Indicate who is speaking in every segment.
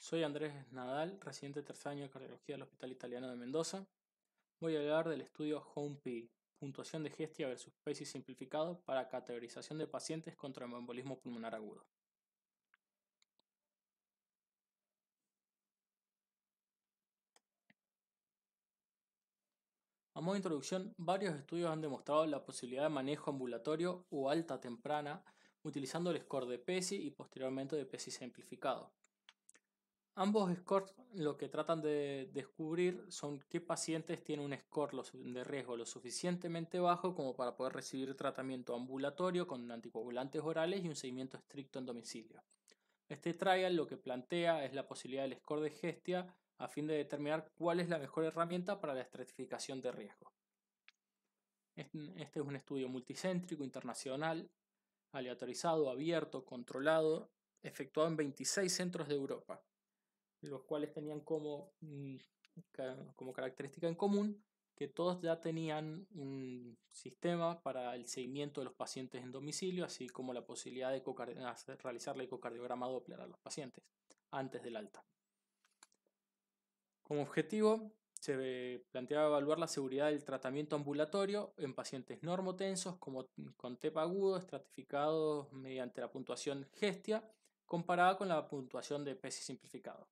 Speaker 1: Soy Andrés Nadal, residente de tercer año de cardiología del Hospital Italiano de Mendoza. Voy a hablar del estudio HOME-P, puntuación de Hestia versus PESI simplificado para categorización de pacientes con tromboembolismo pulmonar agudo. A modo de introducción, varios estudios han demostrado la posibilidad de manejo ambulatorio o alta temprana utilizando el score de PESI y posteriormente de PESI simplificado. Ambos scores lo que tratan de descubrir son qué pacientes tienen un score de riesgo lo suficientemente bajo como para poder recibir tratamiento ambulatorio con anticoagulantes orales y un seguimiento estricto en domicilio. Este trial lo que plantea es la posibilidad del score de Hestia a fin de determinar cuál es la mejor herramienta para la estratificación de riesgo. Este es un estudio multicéntrico, internacional, aleatorizado, abierto, controlado, efectuado en 26 centros de Europa, los cuales tenían como característica en común que todos ya tenían un sistema para el seguimiento de los pacientes en domicilio, así como la posibilidad de realizar el ecocardiograma Doppler a los pacientes antes del alta. Como objetivo, se planteaba evaluar la seguridad del tratamiento ambulatorio en pacientes normotensos con TEP agudo estratificados mediante la puntuación Hestia comparada con la puntuación de PESI simplificado.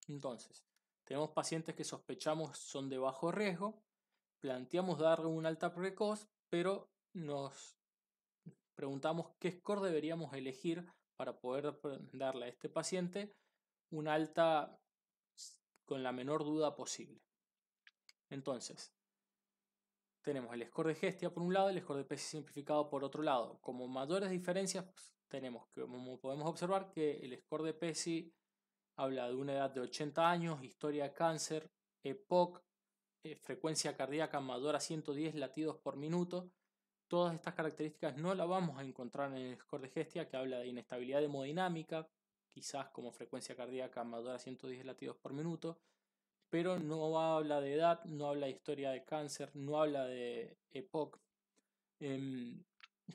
Speaker 1: Entonces, tenemos pacientes que sospechamos son de bajo riesgo, planteamos darle un alta precoz, pero nos preguntamos qué score deberíamos elegir para poder darle a este paciente un alta con la menor duda posible. Entonces, tenemos el score de Hestia por un lado y el score de PESI simplificado por otro lado. Como mayores diferencias, tenemos que, como podemos observar, que el score de PESI habla de una edad de 80 años, historia de cáncer, EPOC, frecuencia cardíaca mayor a 110 latidos por minuto. Todas estas características no las vamos a encontrar en el score de Hestia, que habla de inestabilidad hemodinámica, quizás como frecuencia cardíaca mayor a 110 latidos por minuto, pero no habla de edad, no habla de historia de cáncer, no habla de EPOC.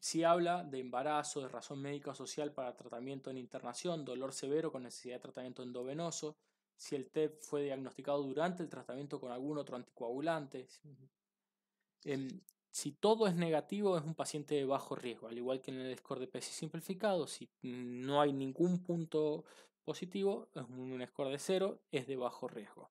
Speaker 1: Sí habla de embarazo, de razón médica o social para tratamiento en internación, dolor severo con necesidad de tratamiento endovenoso, si el TEP fue diagnosticado durante el tratamiento con algún otro anticoagulante. Si todo es negativo, es un paciente de bajo riesgo, al igual que en el score de PESI simplificado. Si no hay ningún punto positivo, es un score de 0, es de bajo riesgo.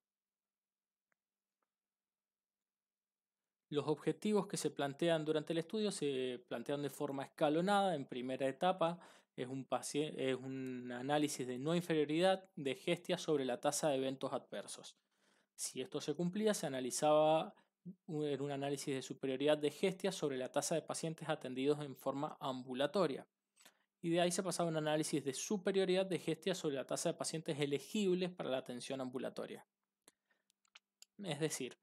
Speaker 1: Los objetivos que se plantean durante el estudio se plantean de forma escalonada. En primera etapa es un análisis de no inferioridad de Hestia sobre la tasa de eventos adversos. Si esto se cumplía, se analizaba en un análisis de superioridad de Hestia sobre la tasa de pacientes atendidos en forma ambulatoria. Y de ahí se pasaba a un análisis de superioridad de Hestia sobre la tasa de pacientes elegibles para la atención ambulatoria. Es decir,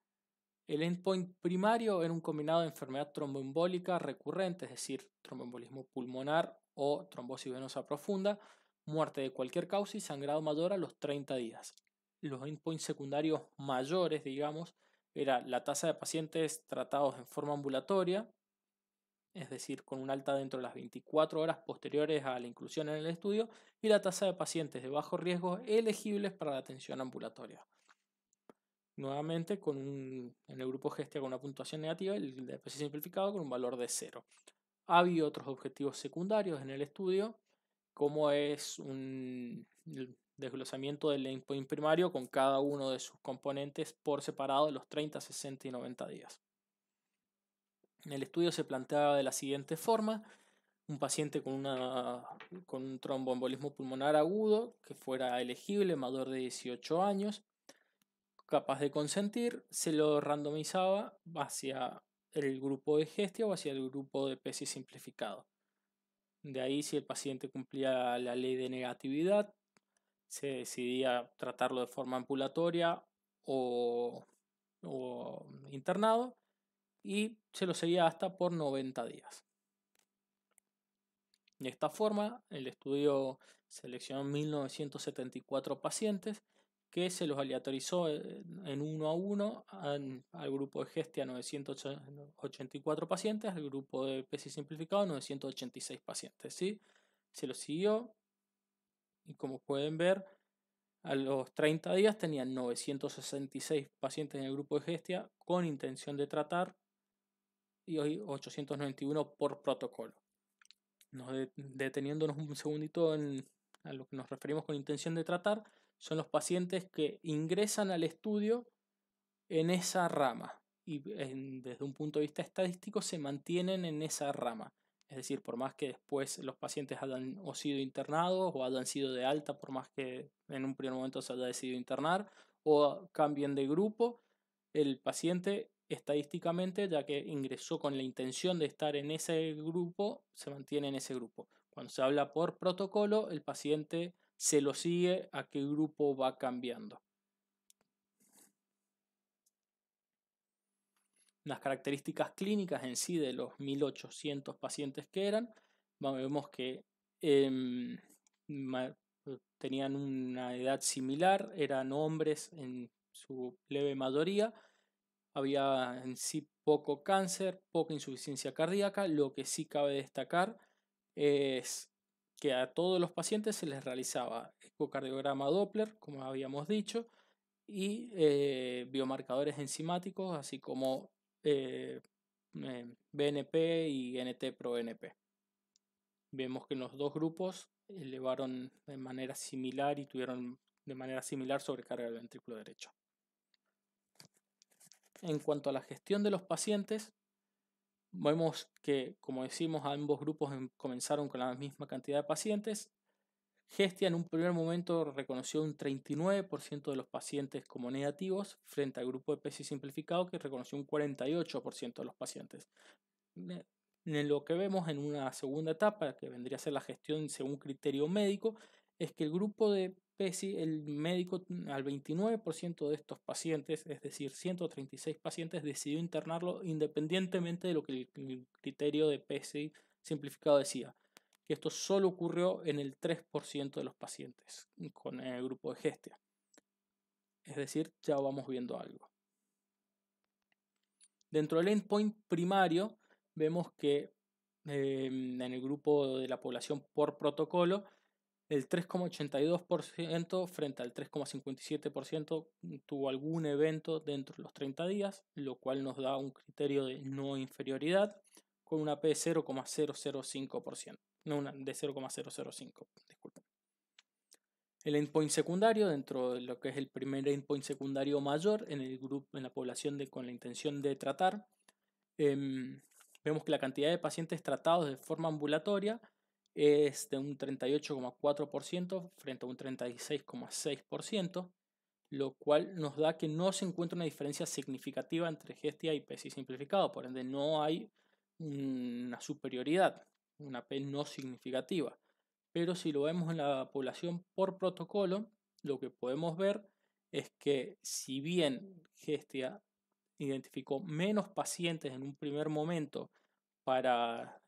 Speaker 1: el endpoint primario era un combinado de enfermedad tromboembólica recurrente, es decir, tromboembolismo pulmonar o trombosis venosa profunda, muerte de cualquier causa y sangrado mayor a los 30 días. Los endpoints secundarios mayores, digamos, era la tasa de pacientes tratados en forma ambulatoria, es decir, con un alta dentro de las 24 horas posteriores a la inclusión en el estudio, y la tasa de pacientes de bajo riesgo elegibles para la atención ambulatoria. Nuevamente en el grupo Hestia con una puntuación negativa y el de PESI simplificado con un valor de 0. Ha habido otros objetivos secundarios en el estudio, como es el desglosamiento del endpoint primario con cada uno de sus componentes por separado de los 30, 60 y 90 días. En el estudio se planteaba de la siguiente forma: un paciente con un tromboembolismo pulmonar agudo que fuera elegible, mayor de 18 años, capaz de consentir, se lo randomizaba hacia el grupo de Hestia o hacia el grupo de PESI simplificado. De ahí, si el paciente cumplía la ley de negatividad, se decidía tratarlo de forma ambulatoria o internado, y se lo seguía hasta por 90 días. De esta forma, el estudio seleccionó 1974 pacientes que se los aleatorizó en 1 a 1 al grupo de Hestia 984 pacientes, al grupo de PESI simplificado 986 pacientes. ¿sí? Se los siguió Y como pueden ver, a los 30 días tenían 966 pacientes en el grupo de Gestia con intención de tratar y hoy 891 por protocolo. Deteniéndonos un segundito a lo que nos referimos con intención de tratar, son los pacientes que ingresan al estudio en esa rama y desde un punto de vista estadístico se mantienen en esa rama. Es decir, por más que después los pacientes hayan o sido internados o hayan sido de alta, por más que en un primer momento se haya decidido internar o cambien de grupo, el paciente estadísticamente, ya que ingresó con la intención de estar en ese grupo, se mantiene en ese grupo. Cuando se habla por protocolo, el paciente se lo sigue a qué grupo va cambiando. Las características clínicas en sí de los 1800 pacientes que eran, vemos que tenían una edad similar, eran hombres en su leve mayoría, había en sí poco cáncer, poca insuficiencia cardíaca. Lo que sí cabe destacar es que a todos los pacientes se les realizaba ecocardiograma Doppler, como habíamos dicho, y biomarcadores enzimáticos, así como BNP y NT-proBNP. Vemos que en los dos grupos elevaron de manera similar y tuvieron de manera similar sobrecarga del ventrículo derecho. En cuanto a la gestión de los pacientes, vemos que, como decimos, ambos grupos comenzaron con la misma cantidad de pacientes. Gestia en un primer momento reconoció un 39% de los pacientes como negativos frente al grupo de PESI simplificado que reconoció un 48% de los pacientes. En lo que vemos en una segunda etapa, que vendría a ser la gestión según criterio médico, es que el grupo de PESI, el médico al 29% de estos pacientes, es decir, 136 pacientes, decidió internarlo independientemente de lo que el criterio de PESI simplificado decía. Que esto solo ocurrió en el 3% de los pacientes con el grupo de Gestia. Es decir, ya vamos viendo algo. Dentro del endpoint primario, vemos que en el grupo de la población por protocolo, el 3,82% frente al 3,57% tuvo algún evento dentro de los 30 días, lo cual nos da un criterio de no inferioridad con una P de 0,005%. No, de 0,005, disculpen. El endpoint secundario, dentro de lo que es el primer endpoint secundario mayor en el grupo, en la población con la intención de tratar, vemos que la cantidad de pacientes tratados de forma ambulatoria es de un 38,4% frente a un 36,6%, lo cual nos da que no se encuentra una diferencia significativa entre Gestia y PESI simplificado, por ende no hay una superioridad, una P no significativa. Pero si lo vemos en la población por protocolo, lo que podemos ver es que si bien Gestia identificó menos pacientes en un primer momento para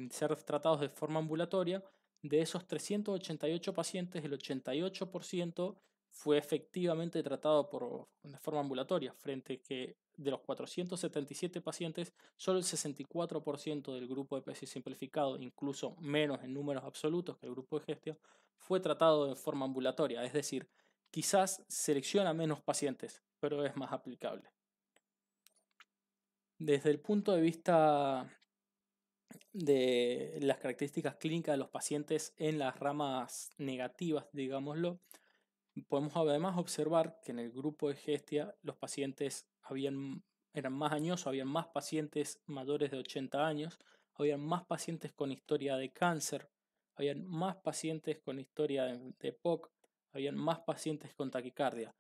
Speaker 1: ser tratados de forma ambulatoria, de esos 388 pacientes, el 88% fue efectivamente tratado de forma ambulatoria, frente que de los 477 pacientes, solo el 64% del grupo de PESI simplificado, incluso menos en números absolutos que el grupo de Gestia, fue tratado de forma ambulatoria. Es decir, quizás selecciona menos pacientes, pero es más aplicable. Desde el punto de vista de las características clínicas de los pacientes en las ramas negativas, digámoslo, podemos además observar que en el grupo de Gestia los pacientes eran más añosos, habían más pacientes mayores de 80 años, habían más pacientes con historia de cáncer, habían más pacientes con historia de POC, habían más pacientes con taquicardia.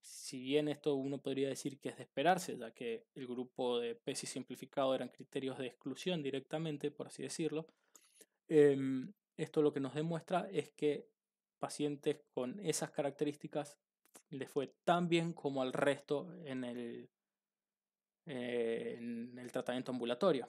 Speaker 1: Si bien esto uno podría decir que es de esperarse, ya que el grupo de PESI simplificado eran criterios de exclusión directamente, por así decirlo, esto lo que nos demuestra es que pacientes con esas características les fue tan bien como al resto en el tratamiento ambulatorio.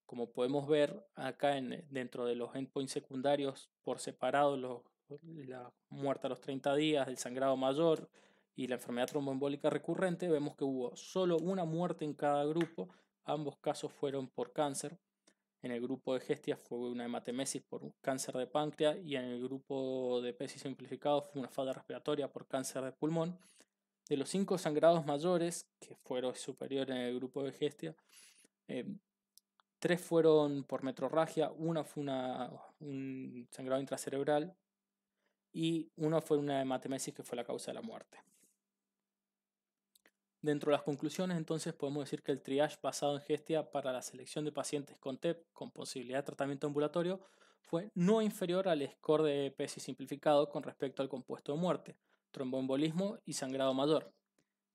Speaker 1: Como podemos ver acá dentro de los endpoints secundarios por separado, la muerte a los 30 días, el sangrado mayor y la enfermedad tromboembólica recurrente, vemos que hubo solo una muerte en cada grupo. Ambos casos fueron por cáncer. En el grupo de Gestia fue una hematemesis por un cáncer de páncreas y en el grupo de PESI simplificado fue una falla respiratoria por cáncer de pulmón. De los 5 sangrados mayores, que fueron superiores en el grupo de Gestia, 3 fueron por metrorragia, una fue un sangrado intracerebral y uno fue una hematemesis que fue la causa de la muerte. Dentro de las conclusiones, entonces, podemos decir que el triage basado en Gestia para la selección de pacientes con TEP con posibilidad de tratamiento ambulatorio fue no inferior al score de PESI simplificado con respecto al compuesto de muerte, tromboembolismo y sangrado mayor.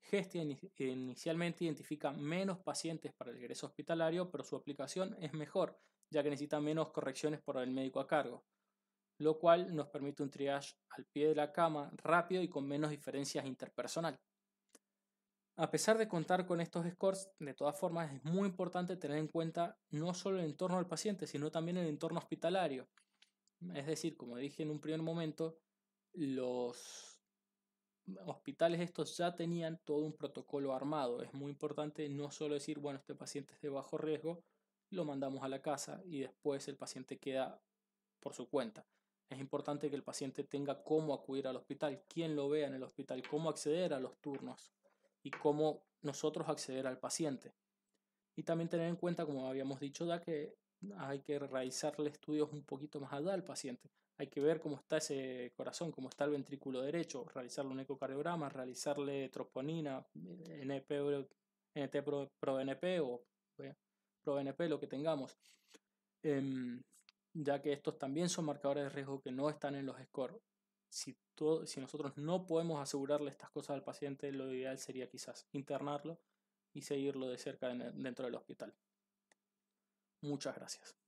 Speaker 1: Gestia inicialmente identifica menos pacientes para el ingreso hospitalario, pero su aplicación es mejor, ya que necesita menos correcciones por el médico a cargo, lo cual nos permite un triage al pie de la cama rápido y con menos diferencias interpersonal. A pesar de contar con estos scores, de todas formas es muy importante tener en cuenta no solo el entorno del paciente, sino también el entorno hospitalario. Es decir, como dije en un primer momento, los hospitales estos ya tenían todo un protocolo armado. Es muy importante no solo decir, bueno, este paciente es de bajo riesgo, lo mandamos a la casa y después el paciente queda por su cuenta. Es importante que el paciente tenga cómo acudir al hospital, quién lo vea en el hospital, cómo acceder a los turnos y cómo nosotros acceder al paciente. Y también tener en cuenta, como habíamos dicho ya, que hay que realizarle estudios un poquito más allá al paciente. Hay que ver cómo está ese corazón, cómo está el ventrículo derecho, realizarle un ecocardiograma, realizarle troponina, NP, NT ProBNP o ProBNP, lo que tengamos. Ya que estos también son marcadores de riesgo que no están en los scores. Si nosotros no podemos asegurarle estas cosas al paciente, lo ideal sería quizás internarlo y seguirlo de cerca dentro del hospital. Muchas gracias.